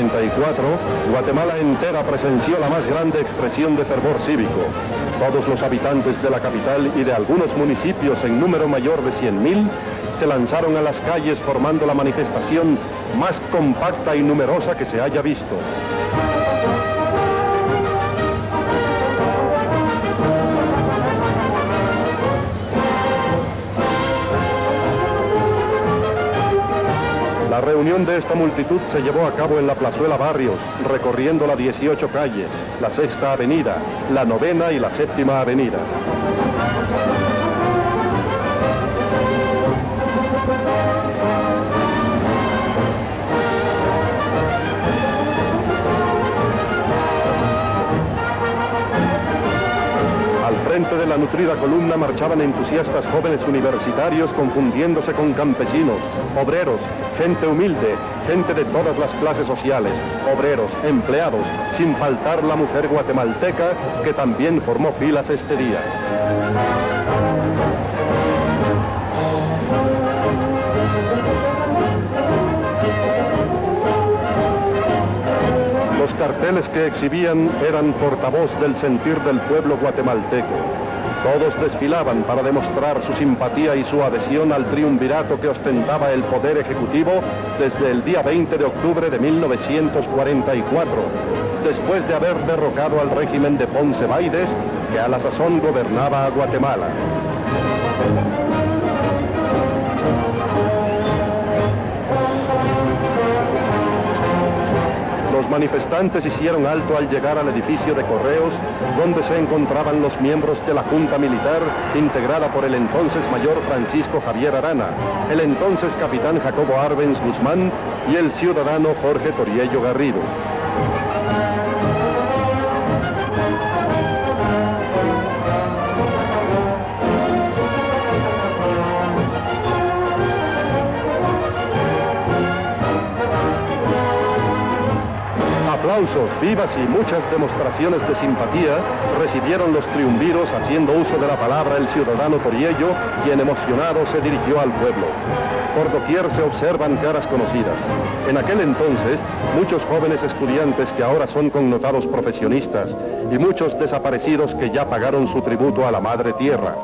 1944, Guatemala entera presenció la más grande expresión de fervor cívico. Todos los habitantes de la capital y de algunos municipios en número mayor de 100.000 se lanzaron a las calles formando la manifestación más compacta y numerosa que se haya visto. La reunión de esta multitud se llevó a cabo en la Plazuela Barrios, recorriendo las 18 calles, la Sexta Avenida, la Novena y la Séptima Avenida. Al frente de la nutrida columna marchaban entusiastas jóvenes universitarios confundiéndose con campesinos, obreros, gente humilde, gente de todas las clases sociales, obreros, empleados, sin faltar la mujer guatemalteca que también formó filas este día. Los carteles que exhibían eran portavoz del sentir del pueblo guatemalteco. Todos desfilaban para demostrar su simpatía y su adhesión al triunvirato que ostentaba el poder ejecutivo desde el día 20 de octubre de 1944, después de haber derrocado al régimen de Ponce Baides, que a la sazón gobernaba a Guatemala. Los manifestantes hicieron alto al llegar al edificio de Correos, donde se encontraban los miembros de la Junta Militar, integrada por el entonces mayor Francisco Javier Arana, el entonces capitán Jacobo Arbenz Guzmán y el ciudadano Jorge Toriello Garrido. Aplausos, vivas y muchas demostraciones de simpatía recibieron los triunviros, haciendo uso de la palabra el ciudadano Toriello, quien emocionado se dirigió al pueblo. Por doquier se observan caras conocidas. En aquel entonces, muchos jóvenes estudiantes que ahora son connotados profesionistas y muchos desaparecidos que ya pagaron su tributo a la madre tierra.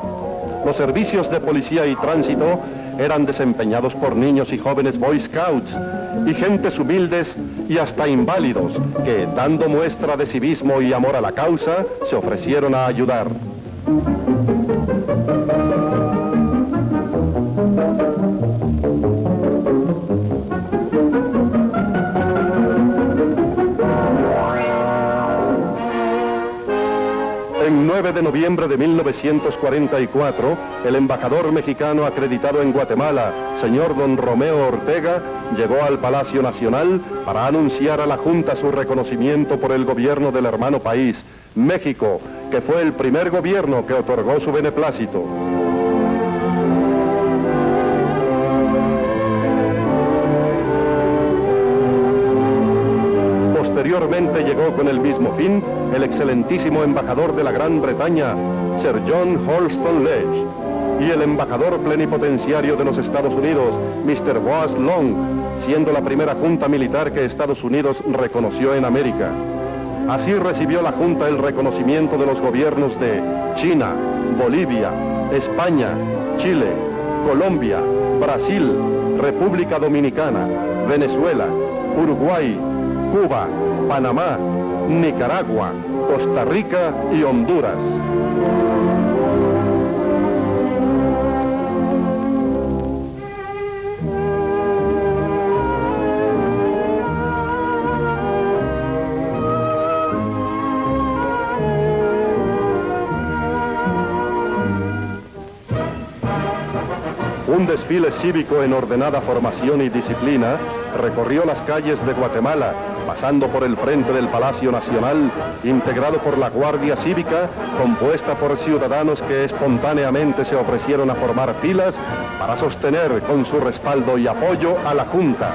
Los servicios de policía y tránsito eran desempeñados por niños y jóvenes Boy Scouts y gentes humildes y hasta inválidos que, dando muestra de civismo y amor a la causa, se ofrecieron a ayudar. El 9 de noviembre de 1944, el embajador mexicano acreditado en Guatemala, señor don Romeo Ortega, llegó al Palacio Nacional para anunciar a la Junta su reconocimiento por el gobierno del hermano país, México, que fue el primer gobierno que otorgó su beneplácito. Posteriormente llegó con el mismo fin el excelentísimo embajador de la Gran Bretaña, Sir John Holston Ledge, y el embajador plenipotenciario de los Estados Unidos, Mr. Boaz Long, siendo la primera junta militar que Estados Unidos reconoció en América. Así recibió la Junta el reconocimiento de los gobiernos de China, Bolivia, España, Chile, Colombia, Brasil, República Dominicana, Venezuela, Uruguay, Cuba, Panamá, Nicaragua, Costa Rica y Honduras. Un desfile cívico en ordenada formación y disciplina recorrió las calles de Guatemala, pasando por el frente del Palacio Nacional, integrado por la Guardia Cívica, compuesta por ciudadanos que espontáneamente se ofrecieron a formar filas para sostener con su respaldo y apoyo a la Junta.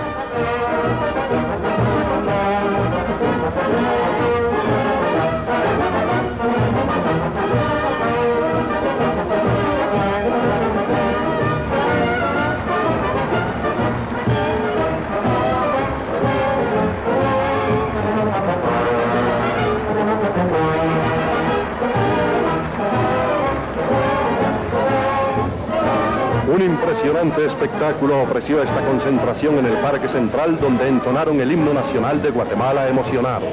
impresionante espectáculo ofreció esta concentración en el Parque Central, donde entonaron el himno nacional de Guatemala emocionados.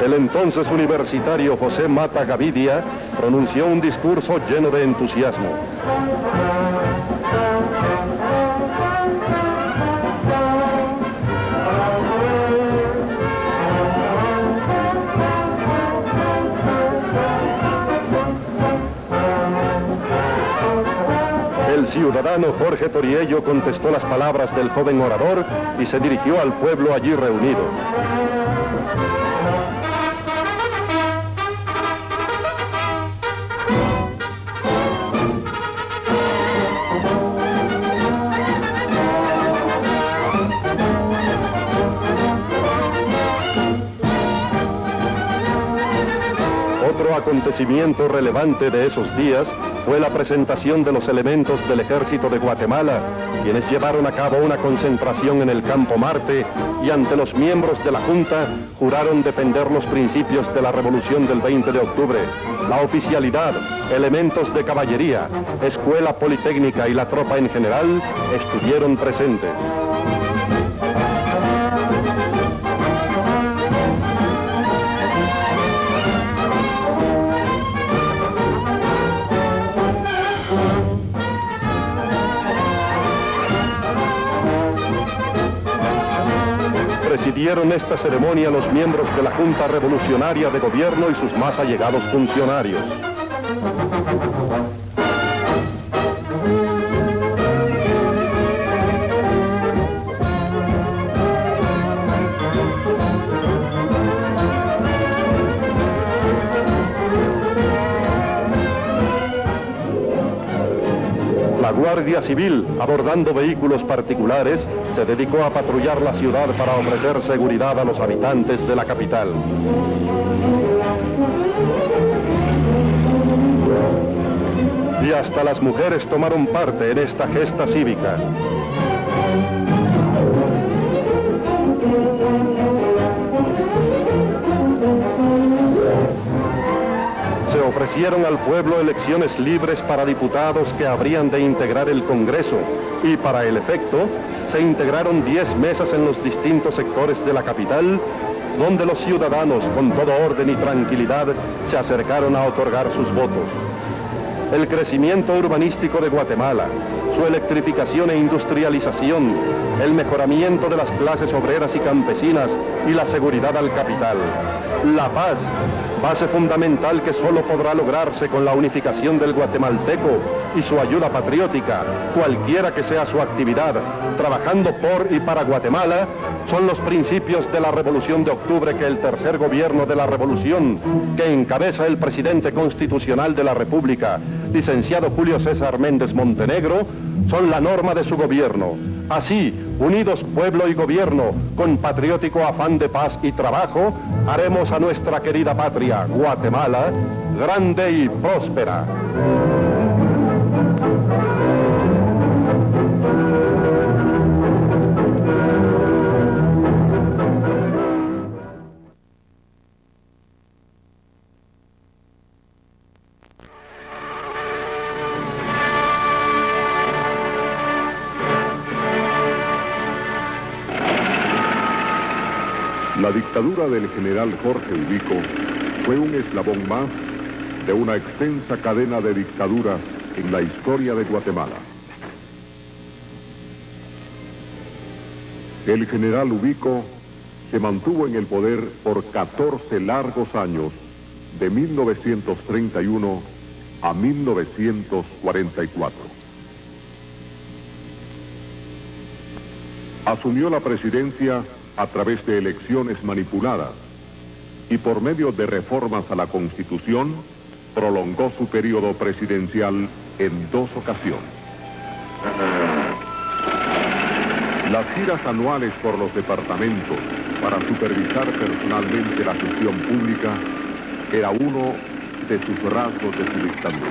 El entonces universitario José Mata Gavidia pronunció un discurso lleno de entusiasmo. El ciudadano Jorge Toriello contestó las palabras del joven orador y se dirigió al pueblo allí reunido. Otro acontecimiento relevante de esos días fue la presentación de los elementos del Ejército de Guatemala, quienes llevaron a cabo una concentración en el Campo Marte y ante los miembros de la Junta juraron defender los principios de la Revolución del 20 de octubre. La oficialidad, elementos de caballería, escuela politécnica y la tropa en general estuvieron presentes. Presidieron esta ceremonia los miembros de la Junta Revolucionaria de Gobierno y sus más allegados funcionarios. La Guardia Civil, abordando vehículos particulares, se dedicó a patrullar la ciudad para ofrecer seguridad a los habitantes de la capital. Y hasta las mujeres tomaron parte en esta gesta cívica. Se ofrecieron al pueblo elecciones libres para diputados que habrían de integrar el Congreso y para el efecto se integraron 10 mesas en los distintos sectores de la capital, donde los ciudadanos con todo orden y tranquilidad se acercaron a otorgar sus votos. El crecimiento urbanístico de Guatemala, su electrificación e industrialización, el mejoramiento de las clases obreras y campesinas y la seguridad al capital. La paz, base fundamental que solo podrá lograrse con la unificación del guatemalteco y su ayuda patriótica, cualquiera que sea su actividad, trabajando por y para Guatemala, son los principios de la Revolución de Octubre que el tercer gobierno de la Revolución, que encabeza el presidente constitucional de la República, licenciado Julio César Méndez Montenegro, son la norma de su gobierno. Así, unidos pueblo y gobierno, con patriótico afán de paz y trabajo, haremos a nuestra querida patria, Guatemala, grande y próspera. La dictadura del general Jorge Ubico fue un eslabón más de una extensa cadena de dictaduras en la historia de Guatemala. El general Ubico se mantuvo en el poder por 14 largos años, de 1931 a 1944. Asumió la presidencia a través de elecciones manipuladas y por medio de reformas a la Constitución prolongó su periodo presidencial en 2 ocasiones. Las giras anuales por los departamentos para supervisar personalmente la gestión pública era uno de sus rasgos de su dictadura.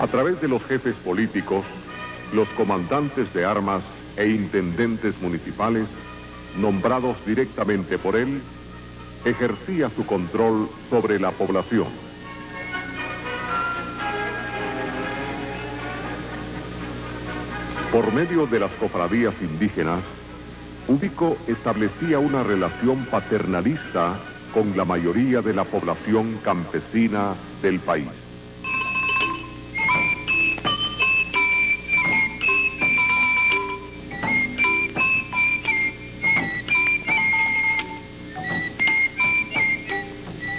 A través de los jefes políticos, los comandantes de armas e intendentes municipales, nombrados directamente por él, ejercía su control sobre la población. Por medio de las cofradías indígenas, Ubico establecía una relación paternalista con la mayoría de la población campesina del país.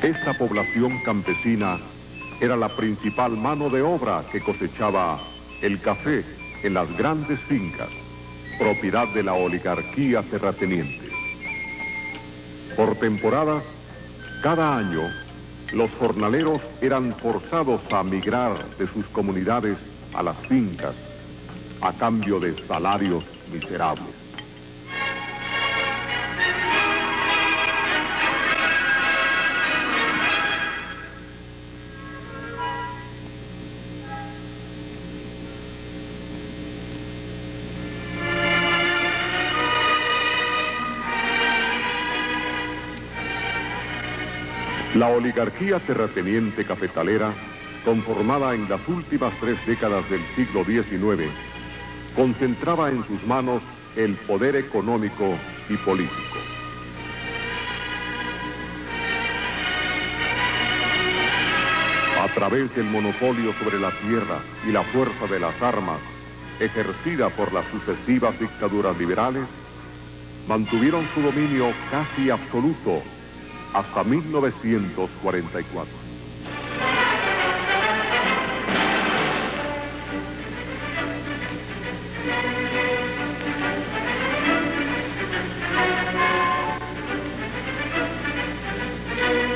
Esta población campesina era la principal mano de obra que cosechaba el café en las grandes fincas, propiedad de la oligarquía terrateniente. Por temporadas, cada año, los jornaleros eran forzados a migrar de sus comunidades a las fincas a cambio de salarios miserables. La oligarquía terrateniente cafetalera, conformada en las últimas 3 décadas del siglo XIX, concentraba en sus manos el poder económico y político. A través del monopolio sobre la tierra y la fuerza de las armas, ejercida por las sucesivas dictaduras liberales, mantuvieron su dominio casi absoluto hasta 1944.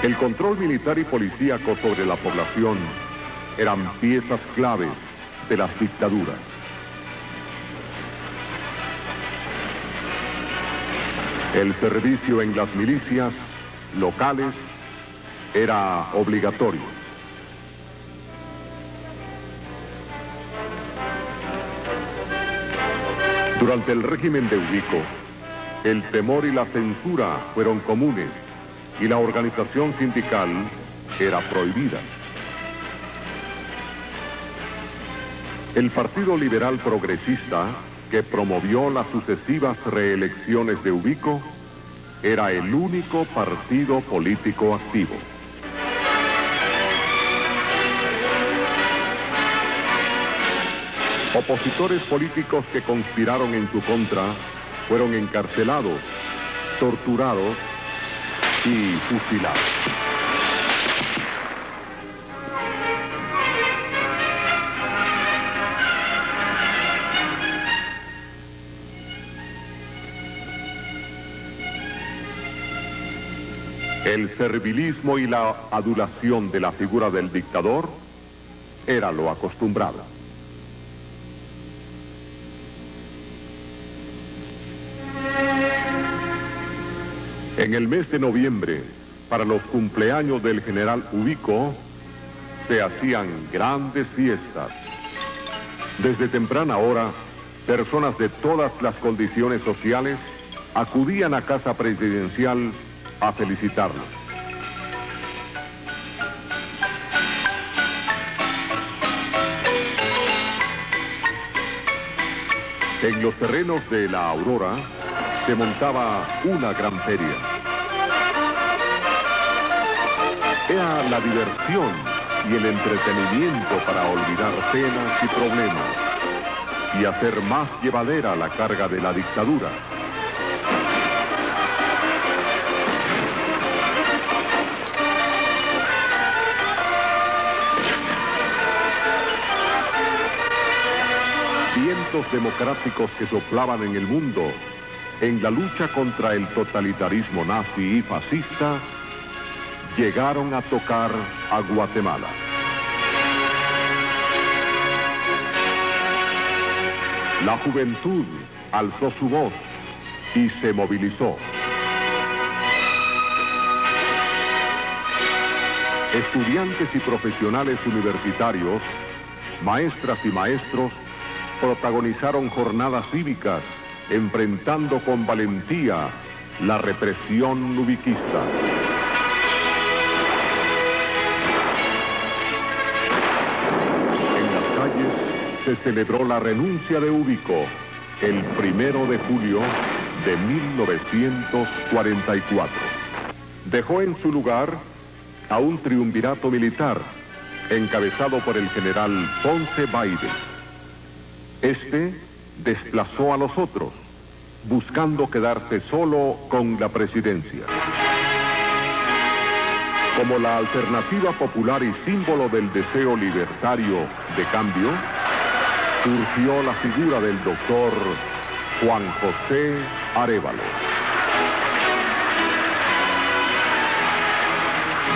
El control militar y policíaco sobre la población eran piezas claves de las dictaduras. El servicio en las milicias locales era obligatorio. Durante el régimen de Ubico, el temor y la censura fueron comunes y la organización sindical era prohibida. El Partido Liberal Progresista, que promovió las sucesivas reelecciones de Ubico, era el único partido político activo. Opositores políticos que conspiraron en su contra fueron encarcelados, torturados y fusilados. El servilismo y la adulación de la figura del dictador era lo acostumbrado. En el mes de noviembre, para los cumpleaños del general Ubico, se hacían grandes fiestas. Desde temprana hora, personas de todas las condiciones sociales acudían a casa presidencial a felicitarlo. En los terrenos de la Aurora se montaba una gran feria. Era la diversión y el entretenimiento para olvidar penas y problemas y hacer más llevadera la carga de la dictadura. Vientos democráticos que soplaban en el mundo en la lucha contra el totalitarismo nazi y fascista llegaron a tocar a Guatemala. La juventud alzó su voz y se movilizó. Estudiantes y profesionales universitarios maestras y maestros protagonizaron jornadas cívicas, enfrentando con valentía la represión nubiquista. En las calles se celebró la renuncia de Ubico el 1 de julio de 1944. Dejó en su lugar a un triunvirato militar encabezado por el general Ponce Baides. Este desplazó a los otros, buscando quedarse solo con la presidencia. Como la alternativa popular y símbolo del deseo libertario de cambio, surgió la figura del doctor Juan José Arévalo.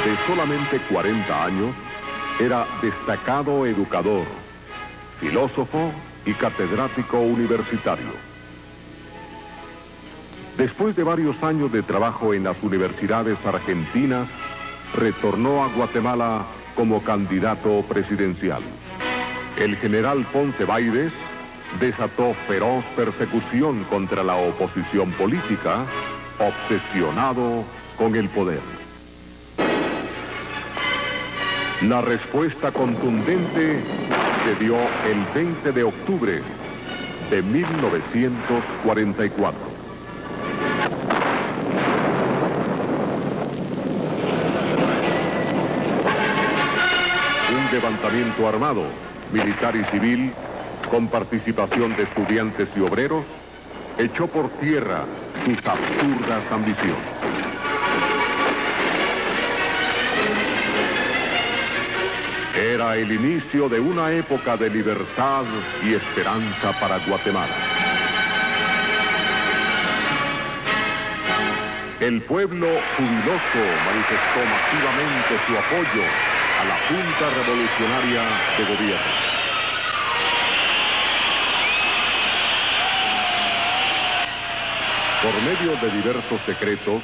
De solamente 40 años, era destacado educador, filósofo y catedrático universitario. Después de varios años de trabajo en las universidades argentinas, retornó a Guatemala como candidato presidencial. El general Ponce Baides desató feroz persecución contra la oposición política, obsesionado con el poder. La respuesta contundente se dio el 20 de octubre de 1944. Un levantamiento armado, militar y civil, con participación de estudiantes y obreros, echó por tierra sus absurdas ambiciones. Era el inicio de una época de libertad y esperanza para Guatemala. El pueblo jubiloso manifestó masivamente su apoyo a la Junta Revolucionaria de Gobierno. Por medio de diversos decretos,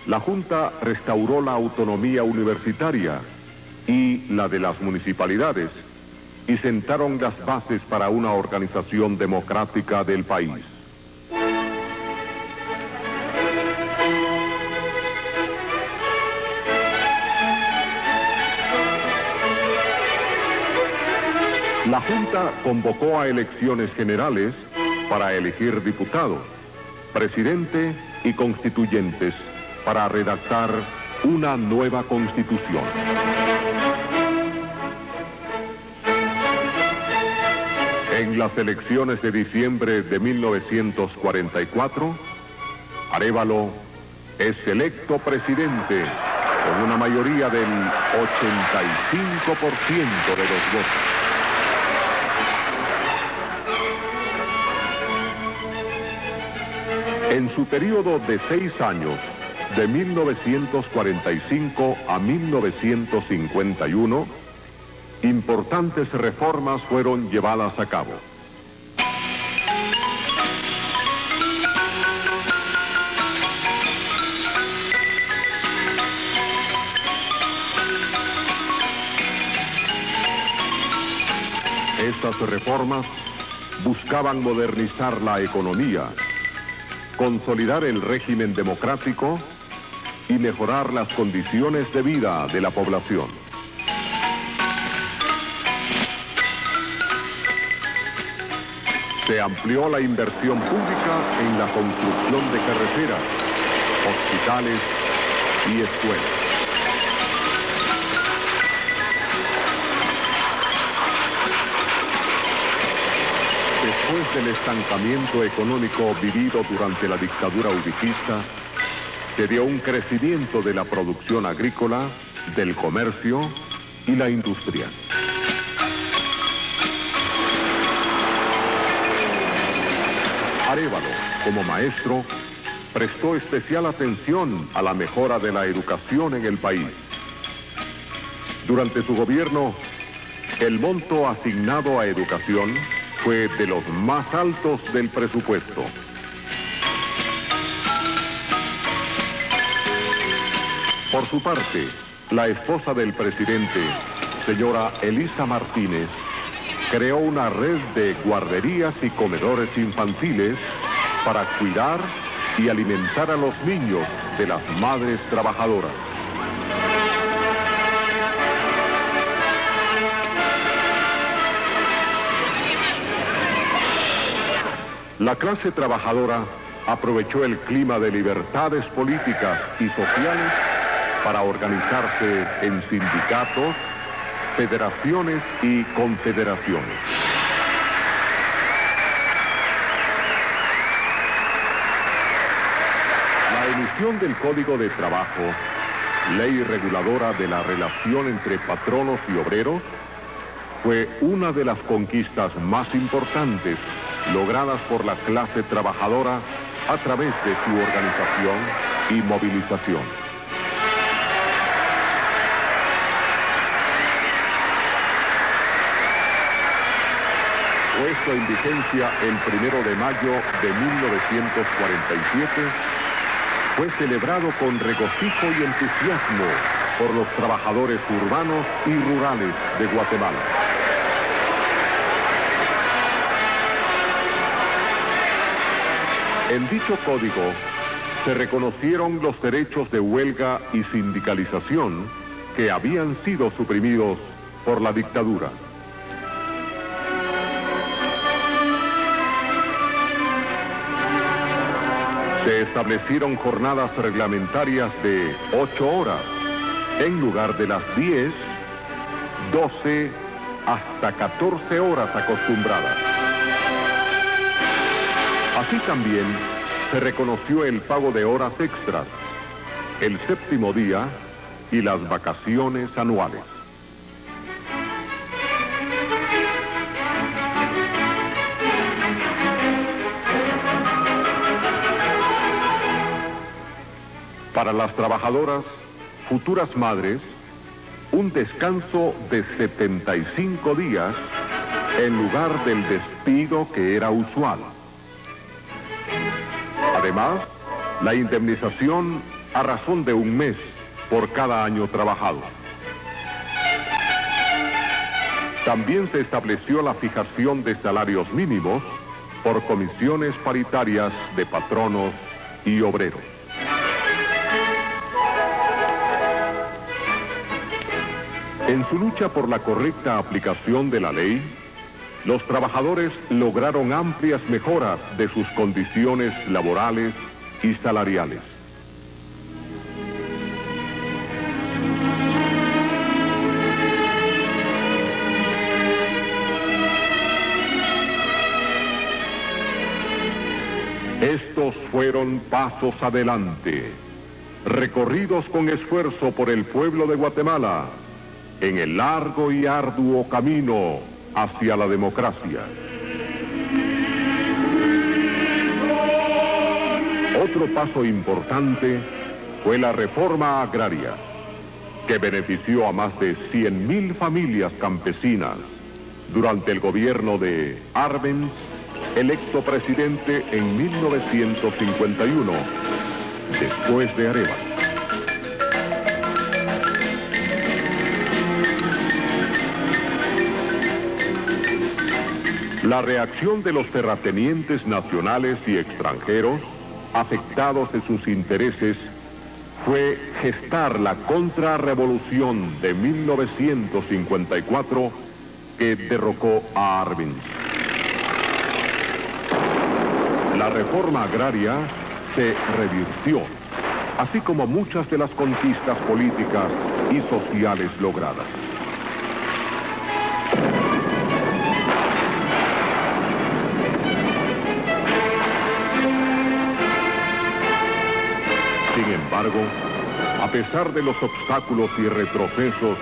la Junta restauró la autonomía universitaria y la de las municipalidades, y sentaron las bases para una organización democrática del país. La Junta convocó a elecciones generales para elegir diputados, presidente y constituyentes para redactar una nueva constitución. En las elecciones de diciembre de 1944, Arévalo es electo presidente con una mayoría del 85% de los votos. En su periodo de 6 años, de 1945 a 1951, importantes reformas fueron llevadas a cabo. Estas reformas buscaban modernizar la economía, consolidar el régimen democrático y mejorar las condiciones de vida de la población. Se amplió la inversión pública en la construcción de carreteras, hospitales y escuelas. Después del estancamiento económico vivido durante la dictadura ubiquista, se dio un crecimiento de la producción agrícola, del comercio y la industria. Arévalo, como maestro, prestó especial atención a la mejora de la educación en el país. Durante su gobierno, el monto asignado a educación fue de los más altos del presupuesto. Por su parte, la esposa del presidente, señora Elisa Martínez, creó una red de guarderías y comedores infantiles para cuidar y alimentar a los niños de las madres trabajadoras. La clase trabajadora aprovechó el clima de libertades políticas y sociales para organizarse en sindicatos, federaciones y confederaciones. La emisión del Código de Trabajo, ley reguladora de la relación entre patronos y obreros, fue una de las conquistas más importantes logradas por la clase trabajadora a través de su organización y movilización. Puesto en vigencia el 1 de mayo de 1947, fue celebrado con regocijo y entusiasmo por los trabajadores urbanos y rurales de Guatemala. En dicho código se reconocieron los derechos de huelga y sindicalización que habían sido suprimidos por la dictadura. Se establecieron jornadas reglamentarias de 8 horas, en lugar de las 10, 12, hasta 14 horas acostumbradas. Así también se reconoció el pago de horas extras, el séptimo día y las vacaciones anuales. Para las trabajadoras, futuras madres, un descanso de 75 días en lugar del despido que era usual. Además, la indemnización a razón de un mes por cada año trabajado. También se estableció la fijación de salarios mínimos por comisiones paritarias de patronos y obreros. En su lucha por la correcta aplicación de la ley, los trabajadores lograron amplias mejoras de sus condiciones laborales y salariales. Estos fueron pasos adelante, recorridos con esfuerzo por el pueblo de Guatemala, en el largo y arduo camino hacia la democracia. Otro paso importante fue la reforma agraria, que benefició a más de 100.000 familias campesinas durante el gobierno de Arbenz, electo presidente en 1951, después de Arevalo. La reacción de los terratenientes nacionales y extranjeros, afectados en sus intereses, fue gestar la contrarrevolución de 1954 que derrocó a Arbenz. La reforma agraria se revirtió, así como muchas de las conquistas políticas y sociales logradas. Sin embargo, a pesar de los obstáculos y retrocesos,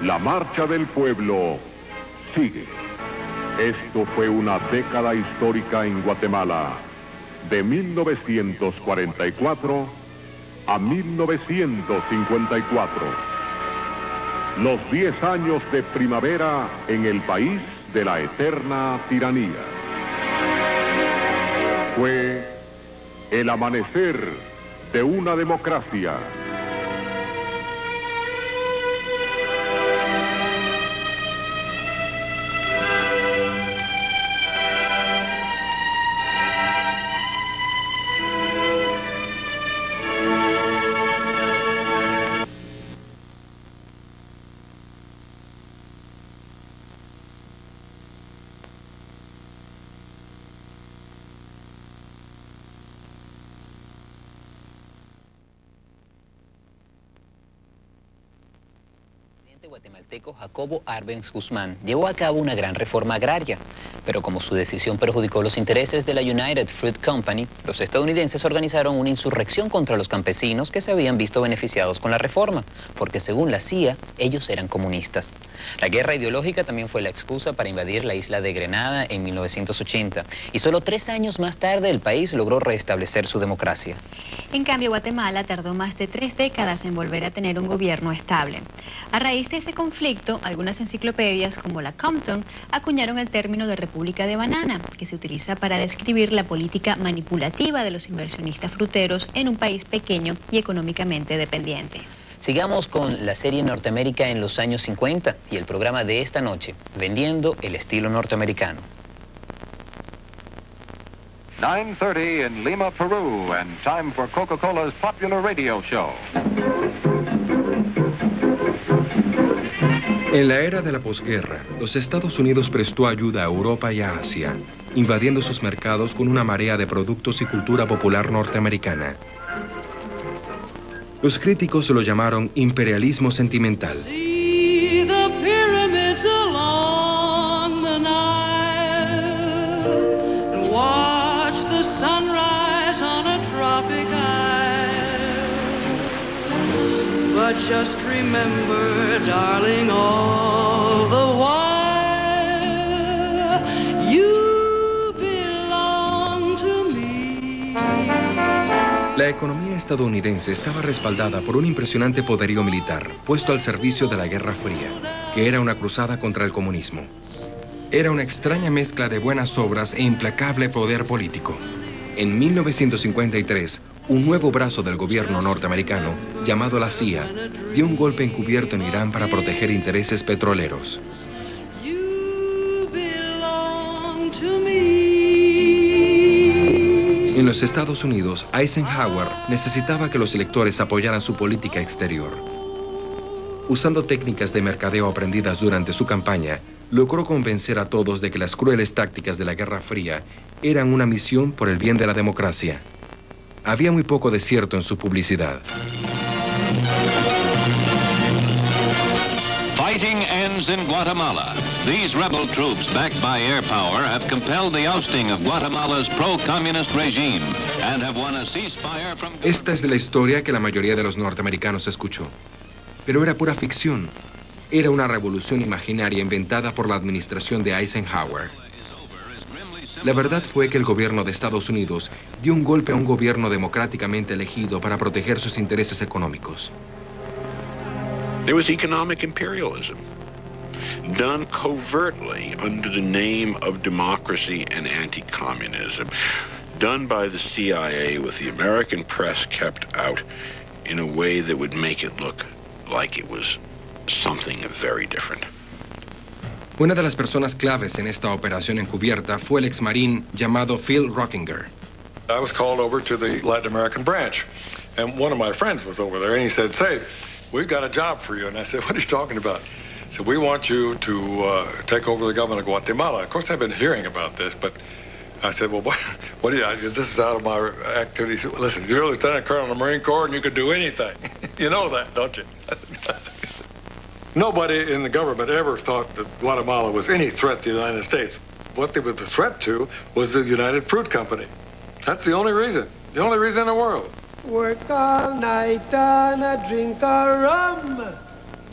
la marcha del pueblo sigue. Esto fue una década histórica en Guatemala, de 1944 a 1954. Los 10 años de primavera en el país de la eterna tiranía. Fue el amanecer de una democracia. presidente guatemalteco Jacobo Arbenz Guzmán llevó a cabo una gran reforma agraria, pero como su decisión perjudicó los intereses de la United Fruit Company, los estadounidenses organizaron una insurrección contra los campesinos que se habían visto beneficiados con la reforma, porque según la CIA, ellos eran comunistas. La guerra ideológica también fue la excusa para invadir la isla de Grenada en 1980, y solo 3 años más tarde el país logró restablecer su democracia. En cambio, Guatemala tardó más de 3 décadas en volver a tener un gobierno estable. A raíz de ese conflicto, algunas enciclopedias como la Compton acuñaron el término de República de Banana, que se utiliza para describir la política manipulativa de los inversionistas fruteros en un país pequeño y económicamente dependiente. Sigamos con la serie Norteamérica en los años 50 y el programa de esta noche, Vendiendo el estilo norteamericano. 9:30 in Lima, Peru, and time for Coca-Cola's popular radio show. En la era de la posguerra, los Estados Unidos prestó ayuda a Europa y a Asia, invadiendo sus mercados con una marea de productos y cultura popular norteamericana. Los críticos lo llamaron imperialismo sentimental. But just remember, darling, all the while, you belong to me. La economía estadounidense estaba respaldada por un impresionante poderío militar, puesto al servicio de la Guerra Fría, que era una cruzada contra el comunismo. Era una extraña mezcla de buenas obras e implacable poder político. En 1953, un nuevo brazo del gobierno norteamericano, llamado la CIA, dio un golpe encubierto en Irán para proteger intereses petroleros. En los Estados Unidos, Eisenhower necesitaba que los electores apoyaran su política exterior. Usando técnicas de mercadeo aprendidas durante su campaña, logró convencer a todos de que las crueles tácticas de la Guerra Fría eran una misión por el bien de la democracia. Había muy poco de cierto en su publicidad. Fighting ends in Guatemala. These rebel troops, backed by air power, have compelled the ousting of Guatemala's pro-communist regime and have won a ceasefire from... Esta es la historia que la mayoría de los norteamericanos escuchó. Pero era pura ficción. Era una revolución imaginaria inventada por la administración de Eisenhower. La verdad fue que el gobierno de Estados Unidos dio un golpe a un gobierno democráticamente elegido para proteger sus intereses económicos. There was economic imperialism, done covertly under the name of democracy and anti-communism, done by the CIA with the American press kept out in a way that would make it look like it was something very different. Una de las personas claves en esta operación encubierta fue el exmarín llamado Phil Rockinger. I was called over to the Latin American branch, and one of my friends was over there, and he said, "Say, we've got a job for you." And I said, "What are you talking about?" He said, "We want you to take over the government of Guatemala." Of course, I've been hearing about this, but I said, "Well, what do you, this is out of my activity." He said, "Well, listen, you're a lieutenant colonel in the Marine Corps, and you could do anything." You know that, don't you? Nobody in the government ever thought that Guatemala was any threat to the United States. What they were the threat to was the United Fruit Company. That's the only reason in the world. Work all night and drink a rum.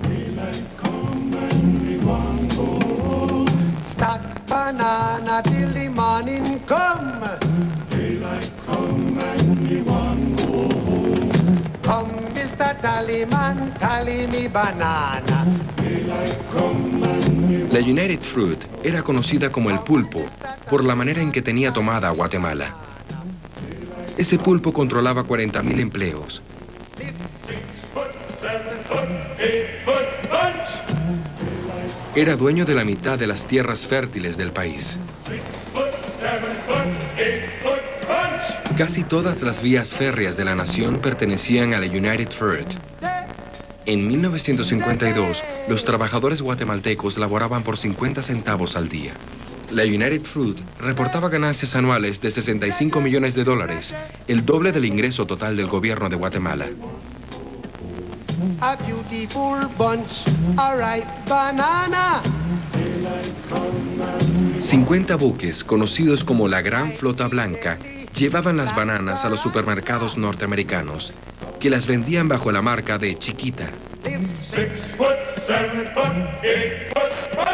Daylight come and we want go home. Stack banana till the morning come. Daylight come and we want go home. Come, Mr. Tallyman, tally me banana. Daylight come and we want. La United Fruit era conocida como el pulpo por la manera en que tenía tomada a Guatemala. Ese pulpo controlaba 40,000 empleos. Era dueño de la mitad de las tierras fértiles del país. Casi todas las vías férreas de la nación pertenecían a la United Fruit. En 1952, los trabajadores guatemaltecos laboraban por 50 centavos al día. La United Fruit reportaba ganancias anuales de $65 millones, el doble del ingreso total del gobierno de Guatemala. a beautiful bunch, a ripe banana. 50 buques, conocidos como la Gran Flota Blanca, llevaban las bananas a los supermercados norteamericanos, que las vendían bajo la marca de Chiquita.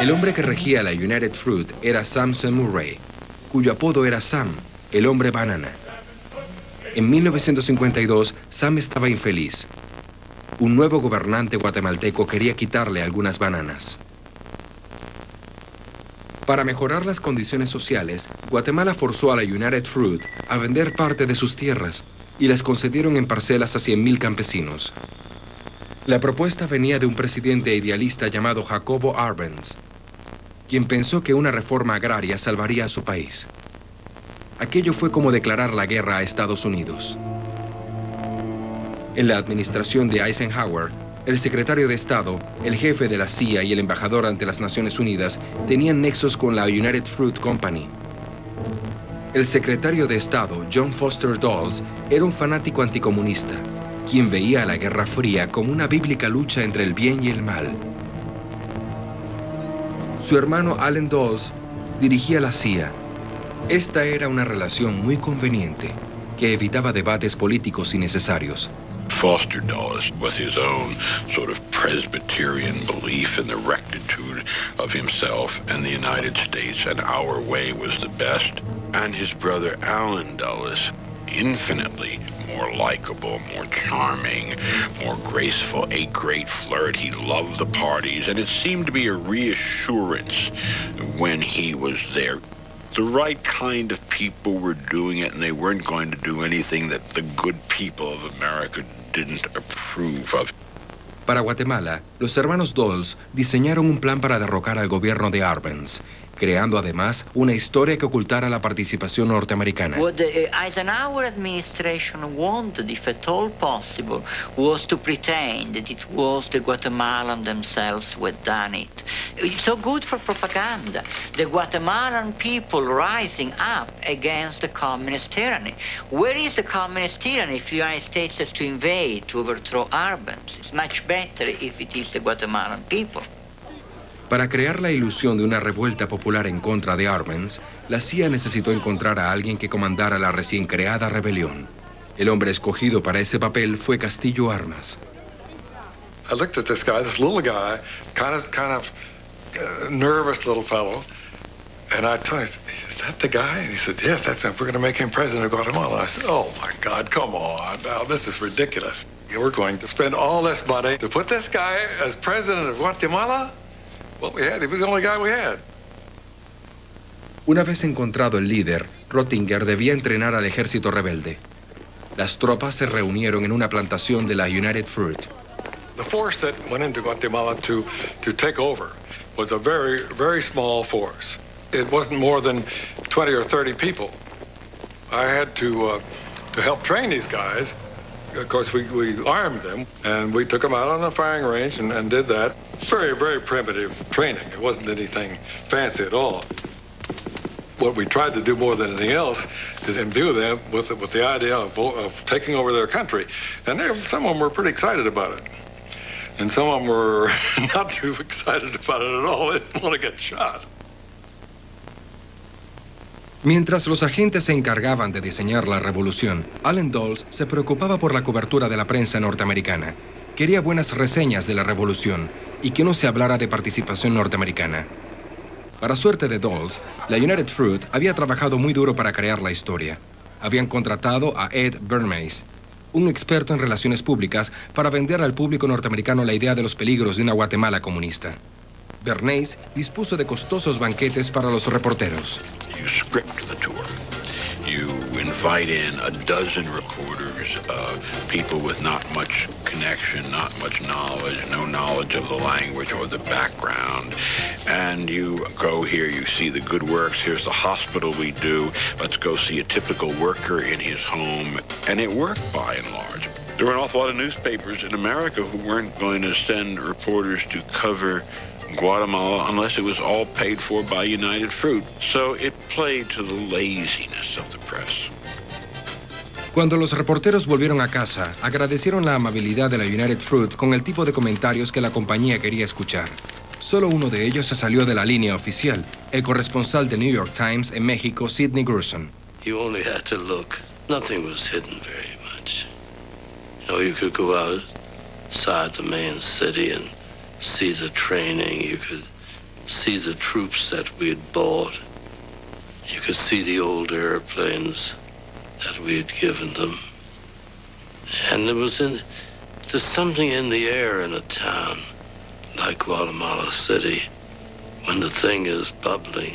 El hombre que regía la United Fruit era Sampson Murray, cuyo apodo era Sam, el hombre banana. En 1952, Sam estaba infeliz. Un nuevo gobernante guatemalteco quería quitarle algunas bananas. Para mejorar las condiciones sociales, Guatemala forzó a la United Fruit a vender parte de sus tierras y las concedieron en parcelas a 100,000 campesinos. La propuesta venía de un presidente idealista llamado Jacobo Arbenz, quien pensó que una reforma agraria salvaría a su país. Aquello fue como declarar la guerra a Estados Unidos. En la administración de Eisenhower, el secretario de Estado, el jefe de la CIA y el embajador ante las Naciones Unidas tenían nexos con la United Fruit Company. El secretario de Estado, John Foster Dulles, era un fanático anticomunista, quien veía a la Guerra Fría como una bíblica lucha entre el bien y el mal. Su hermano Allen Dulles dirigía la CIA. Esta era una relación muy conveniente que evitaba debates políticos innecesarios. Foster Dulles, with his own sort of Presbyterian belief in the rectitude of himself and the United States, and our way was the best. And his brother Allen Dulles, infinitely more likable, more charming, more graceful, a great flirt. He loved the parties, and it seemed to be a reassurance when he was there. The right kind of people were doing it, and they weren't going to do anything that the good people of America didn't approve of. Para Guatemala, los hermanos Dulles diseñaron un plan para derrocar al gobierno de Arbenz, creando además una historia que ocultara la participación norteamericana. What the Eisenhower administration wanted, if at all possible, was to pretend that it was the Guatemalan themselves who had done it. It's so good for propaganda. The Guatemalan people rising up against the communist tyranny. Where is the communist tyranny if the United States has to invade to overthrow Arbenz? It's much better if it is the Guatemalan people. Para crear la ilusión de una revuelta popular en contra de Arbenz, la CIA necesitó encontrar a alguien que comandara la recién creada rebelión. El hombre escogido para ese papel fue Castillo Armas. I looked at this guy, this little guy, kind of nervous little fellow, and I told him, "Is that the guy?" And he said, "Yes, that's him. We're going to make him president of Guatemala." I said, "Oh my God, come on! Now this is ridiculous. We're going to spend all this money to put this guy as president of Guatemala?" Well, he was the only guy we had. Una vez encontrado el líder, Rottinger debía entrenar al ejército rebelde. Las tropas se reunieron en una plantación de la United Fruit. The force that went into Guatemala to take over was a very, very small force. It wasn't more than 20 or 30 people. I had to help train these guys. Of course, we armed them, and we took them out on the firing range and did that. Very, very primitive training. It wasn't anything fancy at all. What we tried to do more than anything else is imbue them with the idea of taking over their country. And some of them were pretty excited about it. And some of them were not too excited about it at all. They didn't want to get shot. Mientras los agentes se encargaban de diseñar la revolución, Allen Dulles se preocupaba por la cobertura de la prensa norteamericana. Quería buenas reseñas de la revolución y que no se hablara de participación norteamericana. Para suerte de Dulles, la United Fruit había trabajado muy duro para crear la historia. Habían contratado a Ed Bernays, un experto en relaciones públicas, para vender al público norteamericano la idea de los peligros de una Guatemala comunista. Bernays dispuso de costosos banquetes para los reporteros. You script the tour. You invite in a dozen reporters, people with not much connection, not much knowledge, no knowledge of the language or the background. And you go here, you see the good works. Here's the hospital we do. Let's go see a typical worker in his home. And it worked by and large. There were an awful lot of newspapers in America who weren't going to send reporters to cover Guatemala unless it was all paid for by United Fruit. So it played to the laziness of the press. Cuando los reporteros volvieron a casa, agradecieron la amabilidad de la United Fruit con el tipo de comentarios que la compañía quería escuchar. Solo uno de ellos se salió de la línea oficial, el corresponsal de New York Times en México, Sidney Gruson. You only had to look. Nothing was hidden very much. You could go outside the main city and see the training. You could see the troops that we'd bought. You could see the old airplanes that we had given them. And there's something in the air in a town like Guatemala City when the thing is bubbling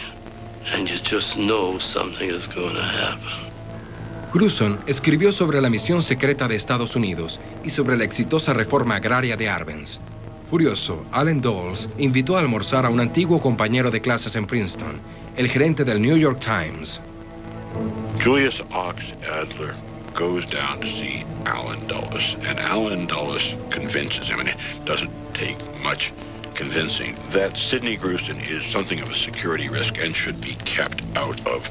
and you just know something is going to happen. Gruson escribió sobre la misión secreta de Estados Unidos y sobre la exitosa reforma agraria de Arbenz. Furioso, Allen Dulles invitó a almorzar a un antiguo compañero de clases en Princeton, el gerente del New York Times. Julius Ox Adler goes down to see Allen Dulles, and Allen Dulles convinces him, and it doesn't take much convincing, that Sidney Gruson is something of a security risk and should be kept out of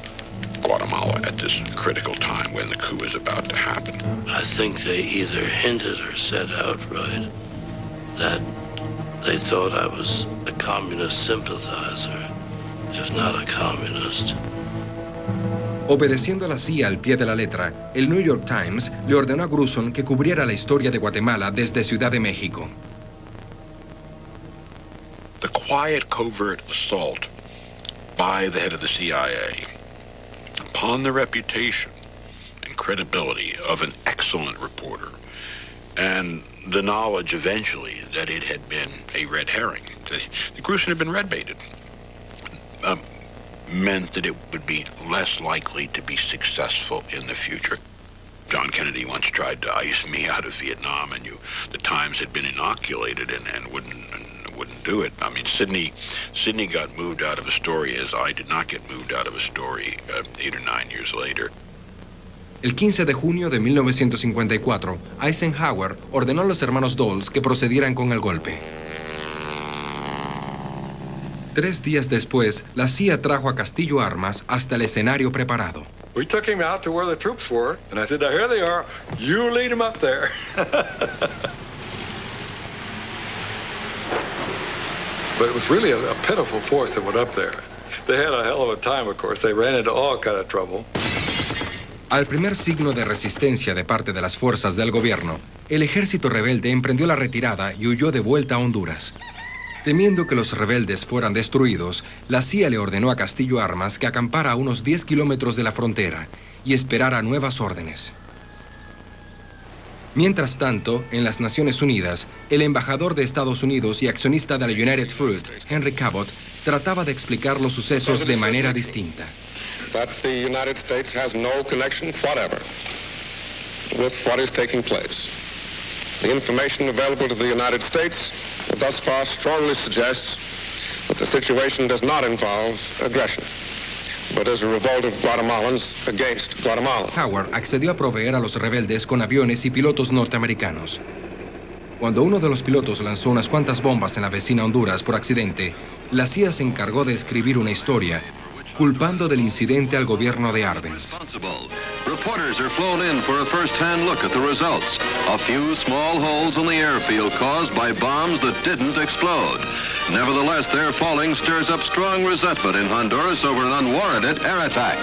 Guatemala at this critical time when the coup is about to happen. I think they either hinted or said outright that they thought I was a communist sympathizer, if not a communist. Obedeciendo a la CIA al pie de la letra, el New York Times le ordenó a Gruson que cubriera la historia de Guatemala desde Ciudad de México. The quiet, covert assault by the head of the CIA upon the reputation and credibility of an excellent reporter, and the knowledge eventually that it had been a red herring, that Gruson had been red-baited, meant that it would be less likely to be successful in the future. John Kennedy once tried to ice me out of Vietnam, and the Times had been inoculated and wouldn't do it. I mean, Sidney got moved out of a story as I did not get moved out of a story 8 or 9 years later. El 15 de junio de 1954, Eisenhower ordenó a los hermanos Dulles que procedieran con el golpe. 3 días después, la CIA trajo a Castillo armas hasta el escenario preparado. We took him out to where the troops were, and I said, now here they are, you lead them up there. But it was really a pitiful force that went up there. They had a hell of a time, of course. They ran into all kind of trouble. Al primer signo de resistencia de parte de las fuerzas del gobierno, el ejército rebelde emprendió la retirada y huyó de vuelta a Honduras. Temiendo que los rebeldes fueran destruidos, la CIA le ordenó a Castillo Armas que acampara a unos 10 kilómetros de la frontera y esperara nuevas órdenes. Mientras tanto, en las Naciones Unidas, el embajador de Estados Unidos y accionista de la United Fruit, Henry Cabot, trataba de explicar los sucesos de manera distinta. That the United States has no connection whatever with what is taking place. The information available to the United States thus far strongly suggests that the situation does not involve aggression, but is a revolt of Guatemalans against Guatemala. Howard accedió a proveer a los rebeldes con aviones y pilotos norteamericanos. Cuando uno de los pilotos lanzó unas cuantas bombas en la vecina Honduras por accidente, la CIA se encargó de escribir una historia culpando del incidente al gobierno de Arbenz. Reporters are flown in for a first-hand look at the results. A few small holes in the airfield caused by bombs that didn't explode. Nevertheless, their falling stirs up strong resentment in Honduras over an unwarranted air attack.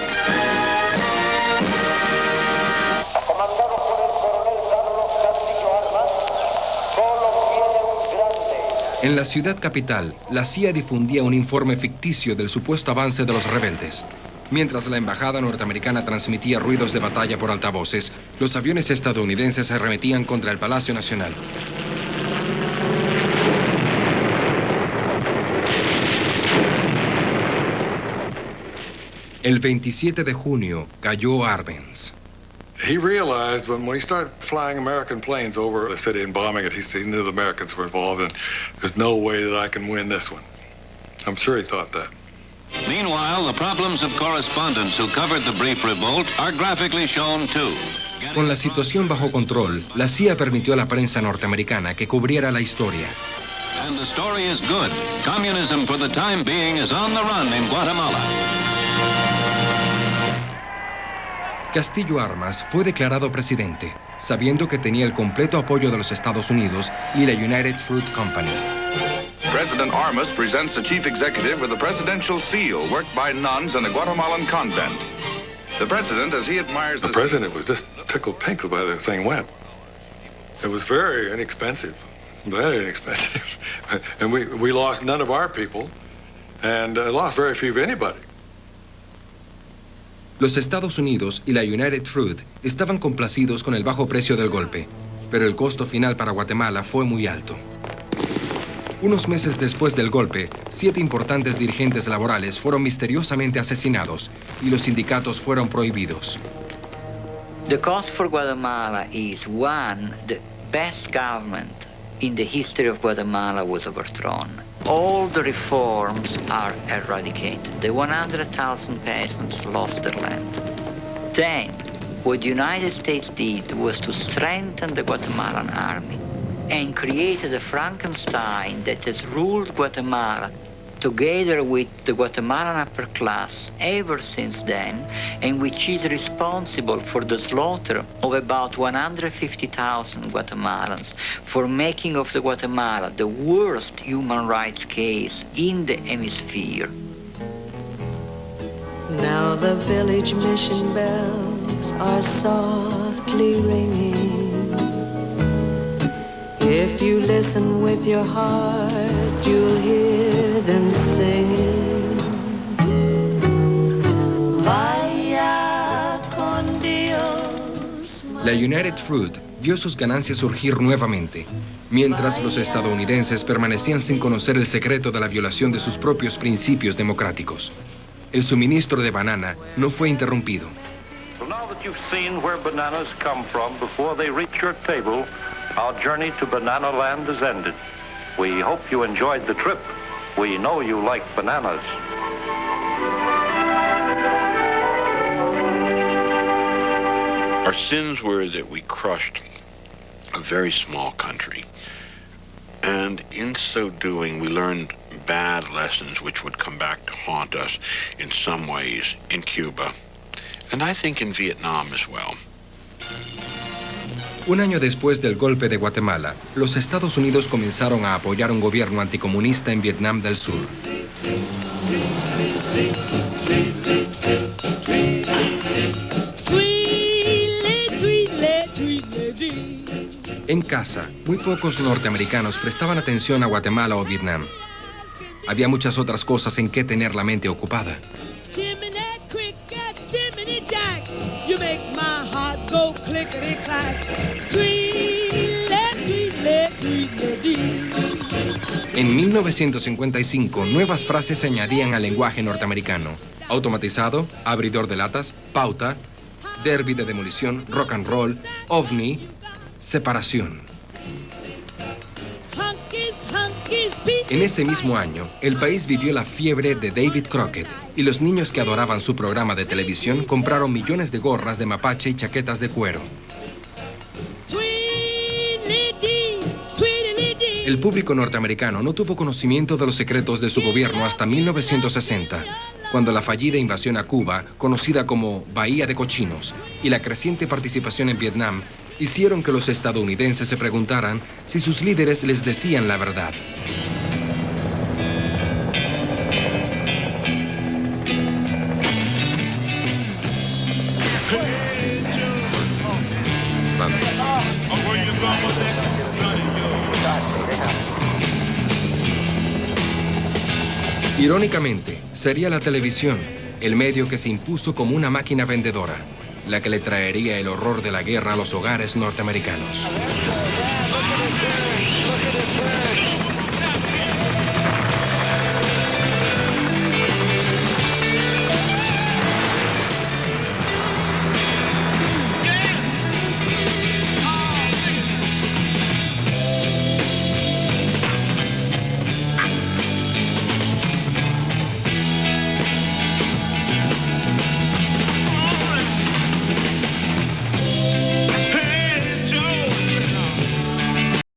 En la ciudad capital, la CIA difundía un informe ficticio del supuesto avance de los rebeldes. Mientras la embajada norteamericana transmitía ruidos de batalla por altavoces, los aviones estadounidenses se arremetían contra el Palacio Nacional. El 27 de junio cayó Arbenz. He realized when we started flying American planes over the city and bombing it, he knew the Americans were involved, and there's no way that I can win this one. I'm sure he thought that. Meanwhile, the problems of correspondents who covered the brief revolt are graphically shown too. Con la situación bajo control, la CIA permitió a la prensa norteamericana que cubriera la historia. And the story is good. Communism for the time being is on the run in Guatemala. Castillo Armas fue declarado presidente, sabiendo que tenía el completo apoyo de los Estados Unidos y la United Fruit Company. President Armas presents the chief executive with the presidential seal worked by nuns in a Guatemalan convent. The president, as he admires the president was just tickled pink the way the thing went. It was very inexpensive, very inexpensive. And we lost none of our people and lost very few of anybody. Los Estados Unidos y la United Fruit estaban complacidos con el bajo precio del golpe, pero el costo final para Guatemala fue muy alto. Unos meses después del golpe, 7 importantes dirigentes laborales fueron misteriosamente asesinados y los sindicatos fueron prohibidos. The cost for Guatemala is one, the best government in the history of Guatemala was overthrown. All the reforms are eradicated. The 100,000 peasants lost their land. Then, what the United States did was to strengthen the Guatemalan army and created a Frankenstein that has ruled Guatemala together with the Guatemalan upper class ever since then, and which is responsible for the slaughter of about 150,000 Guatemalans, for making of the Guatemala the worst human rights case in the hemisphere. Now the village mission bells are softly ringing. If you listen with your heart, you'll hear them singing. Vaya con Dios. La United Fruit vio sus ganancias surgir nuevamente, mientras los estadounidenses permanecían sin conocer el secreto de la violación de sus propios principios democráticos. El suministro de banana no fue interrumpido. So now that you've seen where bananas come from before they reach your table, our journey to Banana Land is ended. We hope you enjoyed the trip. We know you like bananas. Our sins were that we crushed a very small country. And in so doing, we learned bad lessons which would come back to haunt us in some ways in Cuba. And I think in Vietnam as well. Un año después del golpe de Guatemala, los Estados Unidos comenzaron a apoyar un gobierno anticomunista en Vietnam del Sur. En casa, muy pocos norteamericanos prestaban atención a Guatemala o Vietnam. Había muchas otras cosas en que tener la mente ocupada. You make my heart go clickety-clack. En 1955, nuevas frases se añadían al lenguaje norteamericano. Automatizado, abridor de latas, pauta, derby de demolición, rock and roll, ovni, separación. En ese mismo año, el país vivió la fiebre de David Crockett y los niños que adoraban su programa de televisión compraron millones de gorras de mapache y chaquetas de cuero. El público norteamericano no tuvo conocimiento de los secretos de su gobierno hasta 1960, cuando la fallida invasión a Cuba, conocida como Bahía de Cochinos, y la creciente participación en Vietnam hicieron que los estadounidenses se preguntaran si sus líderes les decían la verdad. Irónicamente, sería la televisión el medio que se impuso como una máquina vendedora, la que le traería el horror de la guerra a los hogares norteamericanos.